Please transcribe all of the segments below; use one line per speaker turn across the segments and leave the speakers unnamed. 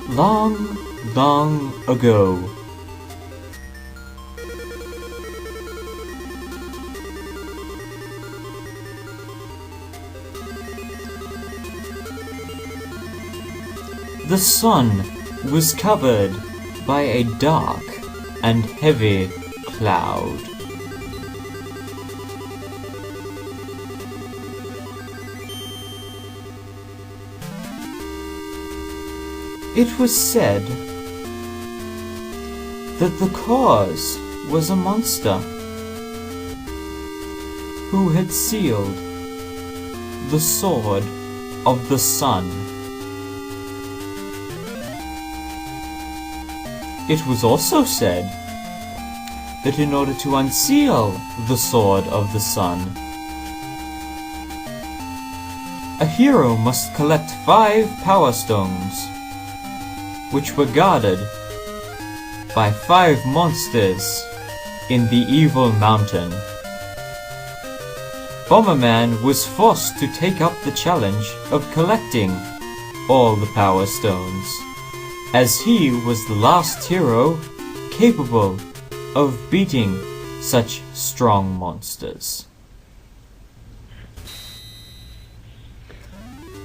Long, long ago. The sun was covered by a dark and heavy cloud. It was said that the cause was a monster who had sealed the sword of the sun. It was also said that in order to unseal the sword of the sun, a hero must collect 5 power stones, which were guarded by 5 monsters in the evil mountain. Bomberman was forced to take up the challenge of collecting all the power stones, as he was the last hero capable of beating such strong monsters.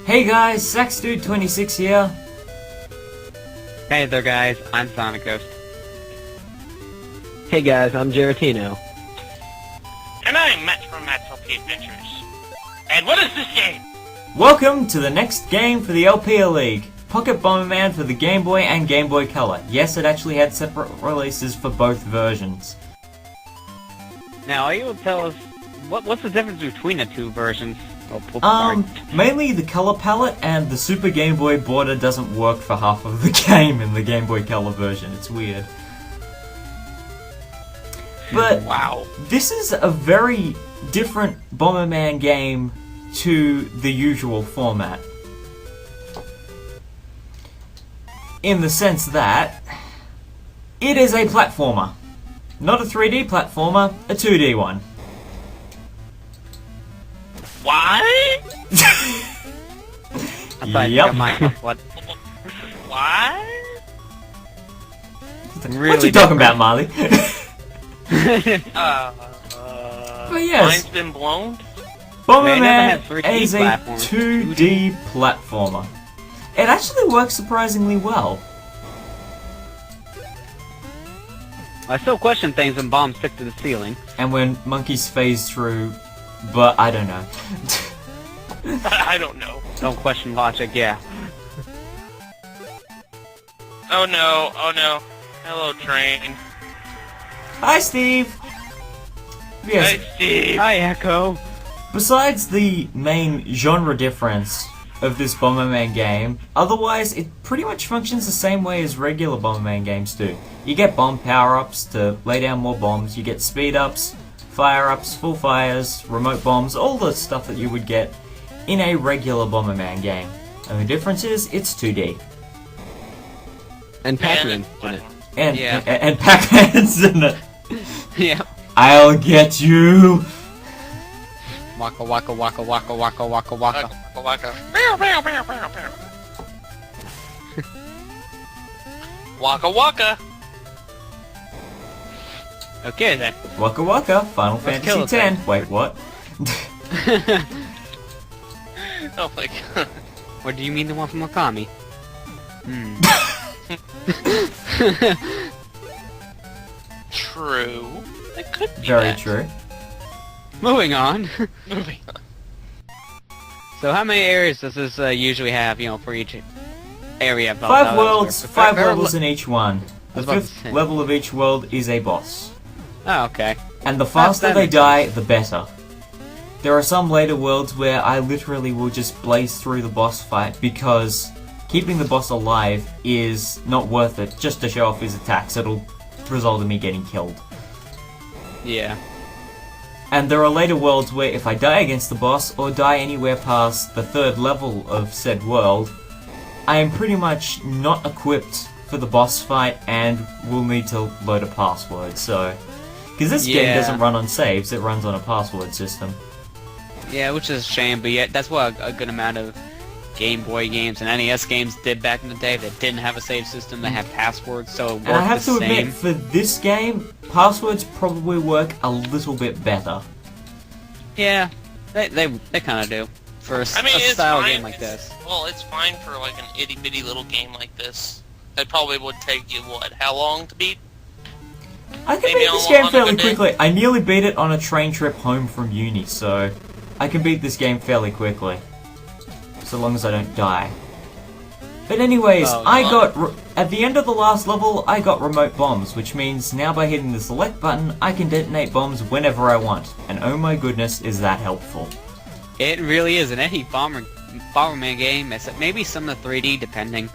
Hey guys, SaxDude26 here.
Hey there guys, I'm Sonic Ghost.
Hey guys, I'm Geratino.
And I'm Matt from Matt's LP Adventures. And what is this game?
Welcome to the next game for the LPerLeague. Pocket Bomberman for the Game Boy and Game Boy Color. Yes, it actually had separate releases for both versions.
Now, are you able to tell us what's the difference between the 2 versions?
Mainly the color palette and the Super Game Boy border doesn't work for half of the game in the Game Boy Color version. It's weird. But
wow,
this is a very different Bomberman game to the usual format. In the sense that it is a platformer. Not a 3D platformer, a 2D one.
What?
I thought
Yep.
you might have what?
What?
Really
What you talking about, Marley? But yes,
Mine's been blown?
Bomberman
3D
is a
platform.
2D platformer. It actually works surprisingly well.
I still question things when bombs stick to the ceiling.
And when monkeys phase through, but I don't know.
I don't know.
Don't question logic, yeah.
Oh no, oh no. Hello, train.
Hi, Steve! Yes,
Hey, Steve.
Hi, Echo.
besides the main genre difference of this Bomberman game, otherwise it pretty much functions the same way as regular Bomberman games do. You get bomb power-ups to lay down more bombs, you get speed-ups, fire-ups, full fires, remote bombs, all the stuff that you would get in a regular Bomberman game. And the difference is, it's 2D.
And Pac-Man in it.
And,
Yeah.
and Pac-Man's in it.
Yeah.
I'll get you!
Waka waka waka waka waka waka waka.
Waka. Meow, meow, meow, meow, meow. Waka waka.
Okay then.
Waka Waka, Final
Let's kill
Fantasy
it
X.
then.
Wait, what?
Oh my god.
Or do you mean the one from Okami? Hmm.
True. It could be
Very
that.
true.
Moving on.
Moving on.
So how many areas does this usually have, for each area?
5 worlds, 5 levels in each one. The
was about to
5th
say.
level of each world is a boss.
Oh, okay.
And the faster
that
they
makes
die, the better. There are some later worlds where I literally will just blaze through the boss fight because keeping the boss alive is not worth it just to show off his attacks. It'll result in me getting killed.
Yeah.
And there are later worlds where if I die against the boss or die anywhere past the 3rd level of said world, I am pretty much not equipped for the boss fight and will need to load a password, so... Because this game
Yeah.
doesn't run on saves, it runs on a password system.
Yeah, which is a shame, but yeah, that's what a good amount of Game Boy games and NES games did back in the day that didn't have a save system that had passwords, so it worked
And I have
the
to
same.
admit, for this game, passwords probably work a little bit better.
Yeah, they kind of do. For a
I mean, it's
style
fine.
game like this.
Well, it's fine for like an itty bitty little game like this. It probably would take you what? How long to beat?
I can
Maybe
beat this
on
game
a
fairly
good day.
quickly. I nearly beat it on a train trip home from uni, so I can beat this game fairly quickly. So long as I don't die. But anyways,
Oh,
I
God.
got... At the end of the last level, I got remote bombs, which means now by hitting the select button, I can detonate bombs whenever I want. And oh my goodness, is that helpful.
It really is an any Bomberman game, except maybe some of the 3D, depending.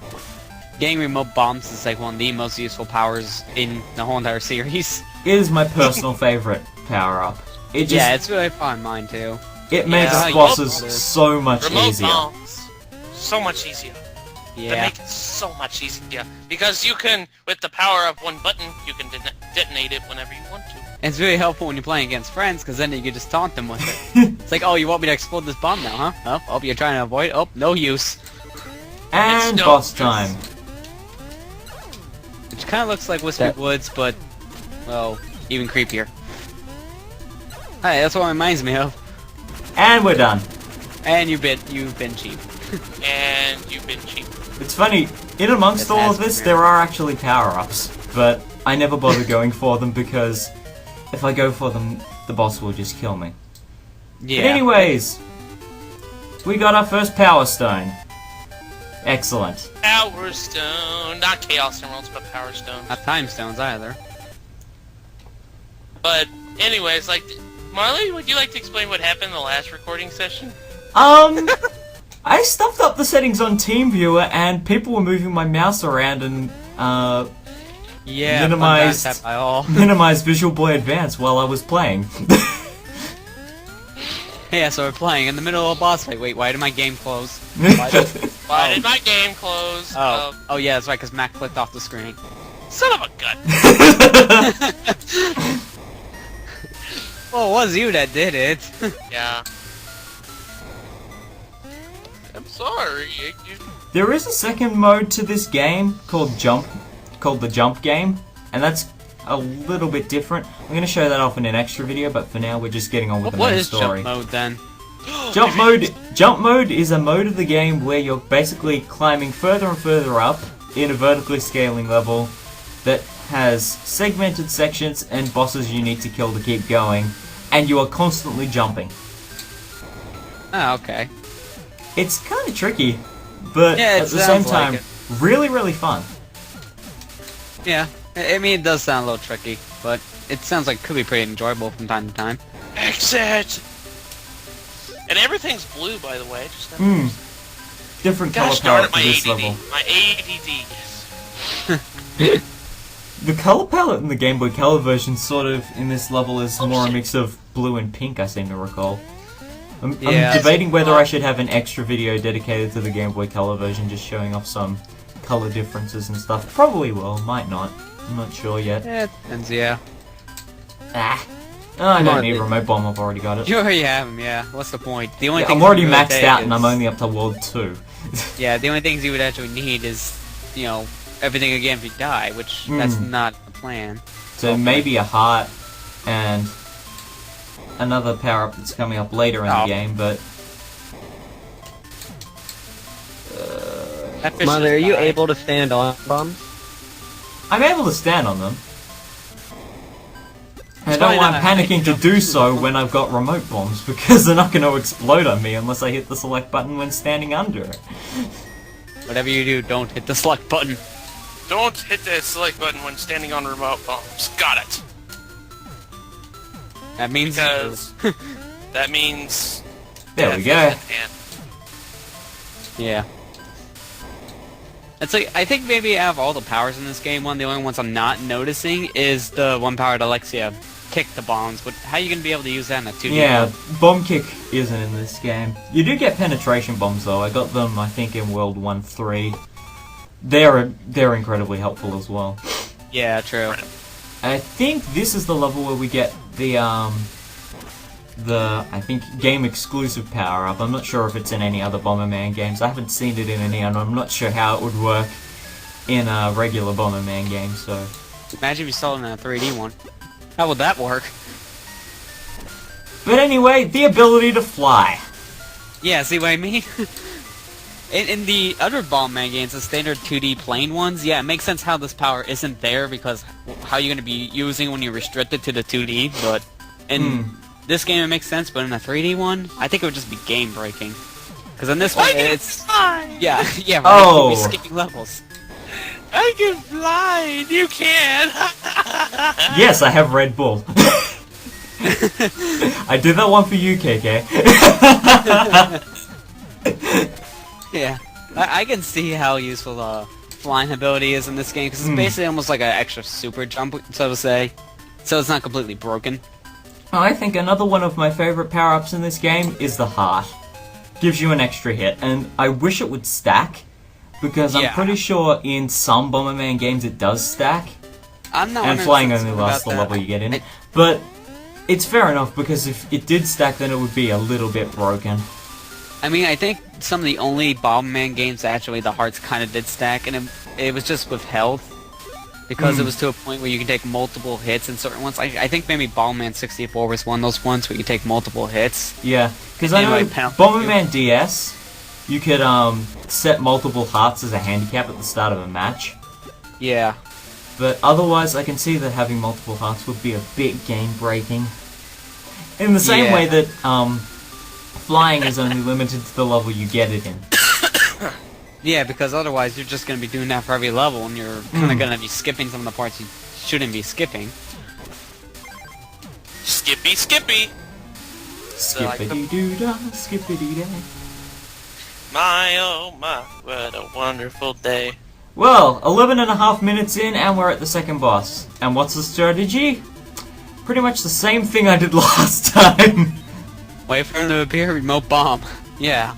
Getting remote bombs is like one of the most useful powers in the whole entire series.
It is my personal favorite power-up. It just...
Yeah, it's really fun, mine too.
It makes
Yeah.
bosses
Remote-
so much
Remote
easier.
bombs. So much easier. They
Yeah.
make it so much easier. Because you can, with the power of one button, you can detonate it whenever you want to.
It's really helpful when you're playing against friends, because then you can just taunt them with it. It's like, oh, you want me to explode this bomb now, huh? Oh, you're trying to avoid? Oh, no use.
And
It's no
boss
use.
time.
Which kind of looks like Whispered Woods, but, well, even creepier. Hey, that's what it reminds me of.
And we're done.
And you've been cheap.
And you've been cheap.
It's funny, in amongst
It's
all of
nasty,
this,
man.
there are actually power-ups, but I never bother going for them because if I go for them, the boss will just kill me.
Yeah.
But anyways, we got our first Power Stone. Excellent.
Power Stone. Not Chaos Emeralds, but Power Stone.
Not Time Stones either.
But, anyways, like, Marley, would you like to explain what happened in the last recording session?
I stuffed up the settings on TeamViewer and people were moving my mouse around and,
Yeah,
Minimized-
fun times by all.
minimized Visual Boy Advance while I was playing.
Yeah, so we're playing in the middle of a boss fight. Wait, why did my game close? Why
Why did my game close?
Oh, yeah, that's right, because Mac clicked off the screen.
Son of a gun.
Well, it was you that did it.
Yeah. I'm sorry.
There is a second mode to this game called the Jump game, and that's a little bit different. I'm going to show that off in an extra video, but for now we're just getting on with the
What
main
is
story.
jump mode then?
Jump mode is a mode of the game where you're basically climbing further and further up in a vertically scaling level that has segmented sections and bosses you need to kill to keep going, and you are constantly jumping.
Oh, okay.
It's kind of tricky, but
Yeah, it
at the same
sounds like
time,
it.
really, really fun.
Yeah, I mean, it does sound a little tricky, but it sounds like it could be pretty enjoyable from time to time.
Exit. And everything's blue, by the way. Just
Different color
Gosh darn
palette
it,
for
my
this
ADD.
level.
My ADD.
The color palette in the Game Boy Color version sort of in this level is
Oh,
more a
shit.
mix of blue and pink, I seem to recall. I'm
Yeah.
debating whether I should have an extra video dedicated to the Game Boy Color version, just showing off some color differences and stuff. Probably will, might not. I'm not sure yet.
Yeah, it depends, yeah.
Ah. Oh, I
Come
don't
on,
need
dude.
Remote Bomb, I've already got it.
You already have them, yeah. What's the point? The only
Yeah,
things
I'm already
you really
maxed
take
out and I'm
is-
only up to World 2.
Yeah, the only things you would actually need is, you know, everything again if you die, which that's not the plan.
So maybe a heart and another power-up that's coming up later in the
Oh.
game, but
That fish
Mother,
just
are you
died.
able to stand on bombs?
I'm able to stand on them. I don't
probably
want
not
panicking to
jump
do
too
so
low.
when I've got remote bombs, because they're not going to explode on me unless I hit the select button when standing under it.
Whatever you do, don't hit the select button.
Don't hit the select button when standing on remote bombs. Got it.
That means
Because that means
There
death
we
is
go.
at hand.
yeah. It's like, I think maybe out of all the powers in this game, one of the only ones I'm not noticing is the one power that lets you kick the bombs, but how are you going to be able to use that in a 2D
Yeah,
mode?
bomb kick isn't in this game. You do get penetration bombs though. I got them, I think, in World 1-3. They're incredibly helpful as well.
Yeah, true.
I think this is the level where we get the the, I think, game exclusive power up. I'm not sure if it's in any other Bomberman games. I haven't seen it in any, and I'm not sure how it would work in a regular Bomberman game, so...
Imagine if you saw it in a 3D one. How would that work?
But anyway, the ability to fly.
Yeah, see what I mean? In the other Bomberman games, the standard 2D plane ones, yeah, it makes sense how this power isn't there because how you're going to be using when you're restricted to the 2D, but in this game it makes sense, but in a 3D one, I think it would just be game breaking. Because in this one, it's... Yeah, yeah, right,
Oh.
you'll be skipping levels.
I can fly, and you can't.
Yes, I have Red Bull. I did that one for you, KK.
Yeah, I can see how useful flying ability is in this game, because it's basically almost like an extra super jump, so to say. So it's not completely broken.
I think another one of my favorite power-ups in this game is the heart. Gives you an extra hit, and I wish it would stack, because I'm pretty sure in some Bomberman games it does stack,
I'm not
and flying
100%
only
about
lasts the
that.
level you get in. But it's fair enough, because if it did stack, then it would be a little bit broken.
I mean, I think some of the only Bomberman games actually the hearts kind of did stack, and it was just with health, because it was to a point where you can take multiple hits in certain ones. I think maybe Bomberman 64 was one of those ones where you take multiple hits.
Yeah, because I know Bomberman DS, you could set multiple hearts as a handicap at the start of a match.
Yeah.
But otherwise, I can see that having multiple hearts would be a bit game-breaking. In the same way that flying is only limited to the level you get it in.
Yeah, because otherwise you're just going to be doing that for every level, and you're kind of going to be skipping some of the parts you shouldn't be skipping.
Skippy, Skippy.
Skippity-doo-dah, skippity-day.
My, oh my, what a wonderful day.
Well, 11.5 minutes in, and we're at the second boss. And what's the strategy? Pretty much the same thing I did last time.
Wait for him to appear, remote bomb. Yeah.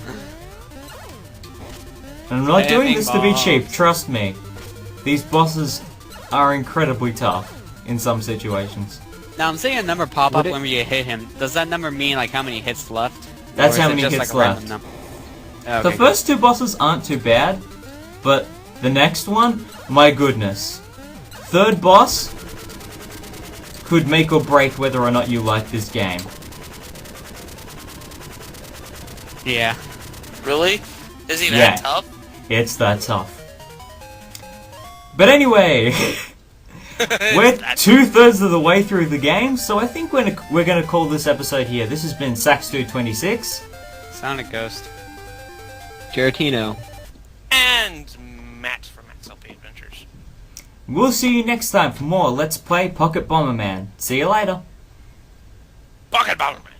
And I'm not doing
Spamming
this to be
bombs.
cheap, trust me. These bosses are incredibly tough in some situations.
Now I'm seeing a number pop up
Would it-
whenever you hit him. Does that number mean like how many hits left?
That's
Or is
how
it
many
just,
hits
like, a random
left.
number?
The
Okay,
first two bosses aren't too bad, but the next one, my goodness. Third boss could make or break whether or not you like this game.
good. Yeah.
Really? Is he
Yeah.
that tough?
It's that tough. But anyway, we're 2/3 of the way through the game, so I think we're gonna call this episode here. This has been Sax226.
Sonic Ghost.
Geratino.
And Matt from Matt's LP Adventures.
We'll see you next time for more Let's Play Pocket Bomberman. See you later.
Pocket Bomberman.